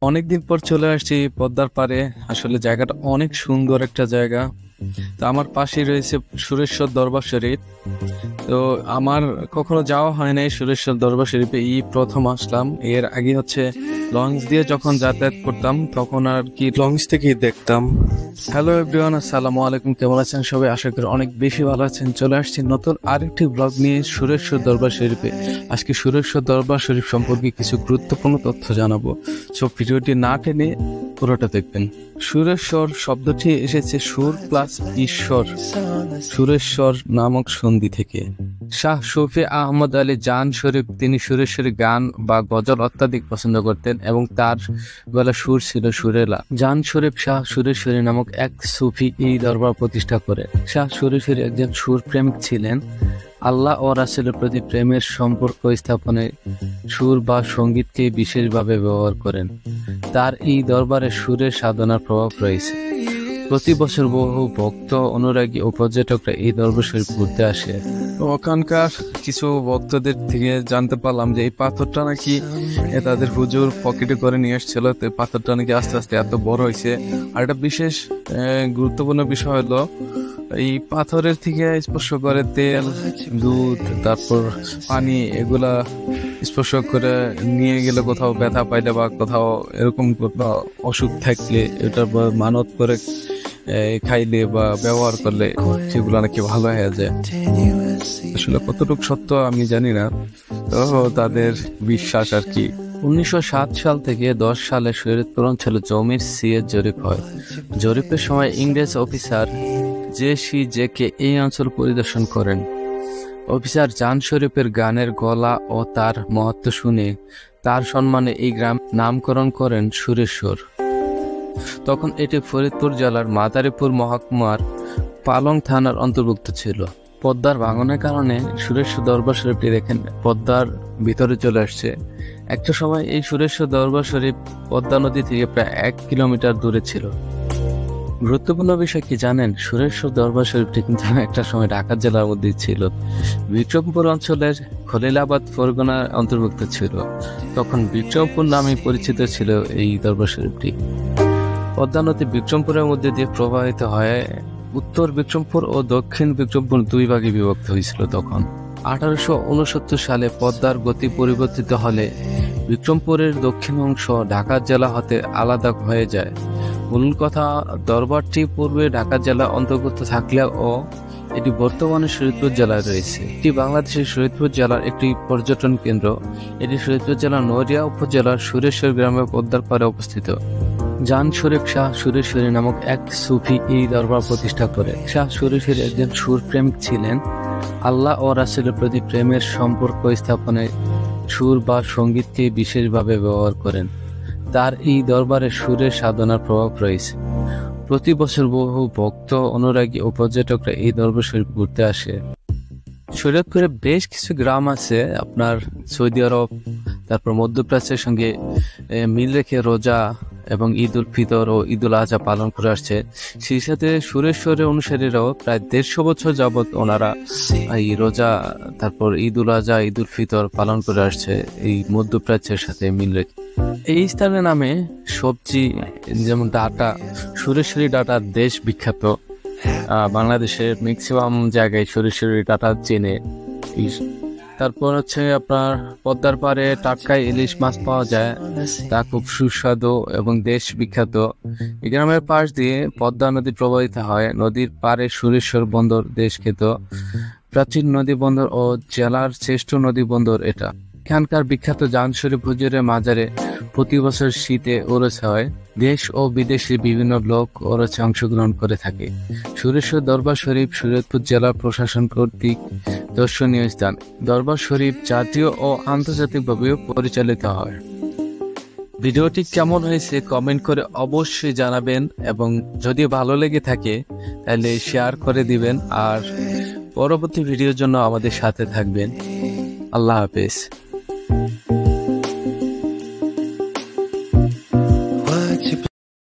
অনেকদিন পর চলে আসছি পদ্মার পাড়ে। আসলে জায়গাটা অনেক সুন্দর একটা জায়গা। তো আমার পাশেই রয়েছে সুরেশ্বর দরবার শরীফ। তো আমার কখনো যাওয়া হয় নাই সুরেশ্বর দরবার শরীফে, এই প্রথম আসলাম। এর আগে লঞ্চ দিয়ে যখন যাতায়াত করতাম তখন আর কি লঞ্চ থেকেই দেখতাম। হ্যালো এভরিওয়ান, আসসালামু আলাইকুম। কেমন আছেন সবাই? আশা করি অনেক বেশি ভালো আছেন। চলে আসছি নতুন আরেকটি ব্লগ নিয়ে সুরেশ্বর দরবার শরীফে। আজকে সুরেশ্বর দরবার শরীফ সম্পর্কে কিছু গুরুত্বপূর্ণ তথ্য জানাবো। সব ভিডিওটি না টেনে পুরোটা দেখবেন। সুরেশ্বর শব্দটি এসেছে সুর প্লাস ঈশ্বর, সুরেশ্বর নামক সন্ধি থেকে। শাহ শফি আহমদ আলী জান শরীফ, তিনি সুরেশ্বরী গান বা গজল অত্যাধিক পছন্দ করতেন এবং তার গলা সুর ছিল সুরেলা। জান শরীফ শাহ সুরেশ্বরী নামক এক সুফি এই দরবার প্রতিষ্ঠা করেন। শাহ সুরেশ্বরী একজন সুর প্রেমিক ছিলেন। আল্লাহ ও রাসূলের প্রতি প্রেমের সম্পর্ক স্থাপনে সুর বা সঙ্গীতকে বিশেষভাবে ব্যবহার করেন। তার এই দরবারে সুরের সাধনার প্রভাব রয়েছে। প্রতি বছর বহু ভক্ত, অনুরাগী ও পর্যটকরা এই দরবার শরীফ ঘুরতে আসে। ওখানকার কিছু ভক্তদের থেকে জানতে পারলাম যে এই পাথরটা নাকি তাদের হুজুর পকেটে করে নিয়ে এসেছিল। তো এই পাথরটা নাকি আস্তে আস্তে এত বড় হয়েছে। আর একটা বিশেষ গুরুত্বপূর্ণ বিষয় হলো, এই পাথরের থেকে স্পর্শ করে তেল, দুধ, তারপর পানি, এগুলা স্পর্শ করে নিয়ে গেলে কোথাও ব্যথা পাইলে বা কোথাও এরকম কোথাও অসুখ থাকলে এটা মানত করে খাইলে বা ব্যবহার করলে সেগুলো নাকি ভালো হয়ে যায়। আসলে কতটুকু সত্য আমি জানি না, তো তাদের বিশ্বাস আর কি। 1907 সাল থেকে 10 সালে শরীয়তপুর অঞ্চলে জমির সিএর জরিপ হয়। জরিপের সময় ইংরেজ অফিসার জে.সি.জে.কে এই অঞ্চল পরিদর্শন করেন। অফিসার জান শরীফের গানের গলা ও তার মহত্ব শুনে তার সম্মানে এই গ্রাম নামকরণ করেন সুরেশ্বর। তখন এটি ফরিদপুর জেলার মাদারীপুর মহকুমার পালং থানার অন্তর্ভুক্ত ছিল। পদ্মার ভাঙনের কারণে সুরেশ্বর দরবার শরীফটি দেখেন পদ্মার ভিতরে চলে আসছে। একটা সময় এই সুরেশ্বর দরবার শরীফ পদ্মা নদী থেকে প্রায় 1 কিলোমিটার দূরে ছিল। গুরুত্বপূর্ণ বিষয় কি জানেন? সুরেশ্বর দরবার শরীফটি কিন্তু একটা সময় ঢাকা জেলার মধ্যে ছিল। বিক্রমপুর অঞ্চলের খলিলাবাদ পরগনার অন্তর্ভুক্ত ছিল। তখন বিক্রমপুর নামে পরিচিত ছিল এই দরবার শরীফটি। পদ্মা নদী বিক্রমপুরের মধ্যে দিয়ে প্রবাহিত হয়ে উত্তর বিক্রমপুর ও দক্ষিণ বিক্রমপুর দুই ভাগে বিভক্ত হয়েছিল। তখন 1869 সালে পদ্মার গতি পরিবর্তিত হলে বিক্রমপুরের দক্ষিণ অংশ ঢাকা জেলা হতে আলাদা হয়ে যায়। মূল কথা, দরবারটি পূর্বে ঢাকা জেলা অন্তর্ভুক্ত থাকলেও এটি বর্তমানে শরীয়তপুর জেলায় রয়েছে। এটি বাংলাদেশের শরীয়তপুর জেলার একটি পর্যটন কেন্দ্র। এটি শরীয়তপুর জেলার নড়িয়া উপজেলার সুরেশ্বর গ্রামে পদ্মার পাড়ে অবস্থিত। জান শরীফ শাহ সুরেশ্বরী নামক এক সুফি এই দরবার প্রতিষ্ঠা করেন। শাহ সুরেশ্বরী একজন সুর প্রেমিক ছিলেন। আল্লাহ ও রাসূলের প্রতি প্রেমের সম্পর্ক স্থাপনে সুর বা সঙ্গীতকে বিশেষভাবে ব্যবহার করেন। তার এই দরবারে সুরের সাধনার প্রভাব রয়েছে। প্রতি বছর বহু ভক্ত, অনুরাগী ও পর্যটকরা এই দরবার শরীফ ঘুরতে আসে। শরীয়তপুরে বেশ কিছু গ্রাম আছে আপনার সৌদি আরব, তারপর মধ্যপ্রাচ্যের সঙ্গে মিল রেখে রোজা এবং ঈদ উল ফিতর ও ঈদ উল আজহা পালন করে আসছে। সেই সাথে সুরেশ্বরের অনুসারীরাও প্রায় 150 বছর যাবৎ ওনারা এই রোজা, তারপর ঈদ উল আজহা, ঈদ উল ফিতর পালন করে আসছে এই মধ্যপ্রাচ্যের সাথে মিল রেখে। এই স্থানের নামে সবজি যেমন ডাটা, সুরেশ্বরী ডাটার দেশ বিখ্যাত। বাংলাদেশের ম্যাক্সিমাম জায়গায় সুরেশ্বরী ডাটা চেনে। তারপর আপনার পদ্মার পাড়ে টাটকা ইলিশ মাছ পাওয়া যায়, তা খুব সুস্বাদু এবং দেশ বিখ্যাত। এই গ্রামের পাশ দিয়ে পদ্মা নদী প্রবাহিত হয়। নদীর পাড়ে সুরেশ্বর বন্দর দেশ খ্যাত প্রাচীন নদী বন্দর ও জেলার শ্রেষ্ঠ নদী বন্দর এটা। এখানকার বিখ্যাত জান শরীফ হুজুরের মাজারে প্রতি বছর শীতে ওরস হয়। দেশ ও বিদেশি বিভিন্ন লোক ওরসে অংশগ্রহণ করে থাকে। সুরেশ্বর দরবার শরীফ শরীয়তপুর জেলা প্রশাসন কর্তৃক দর্শনীয় স্থান। দরবার শরীফ জাতীয় ও আন্তর্জাতিকভাবেও পরিচালিত হয়। ভিডিওটি কেমন হয়েছে কমেন্ট করে অবশ্যই জানাবেন এবং যদি ভালো লেগে থাকে তাহলে শেয়ার করে দিবেন। আর পরবর্তী ভিডিওর জন্য আমাদের সাথে থাকবেন। আল্লাহ হাফেজ।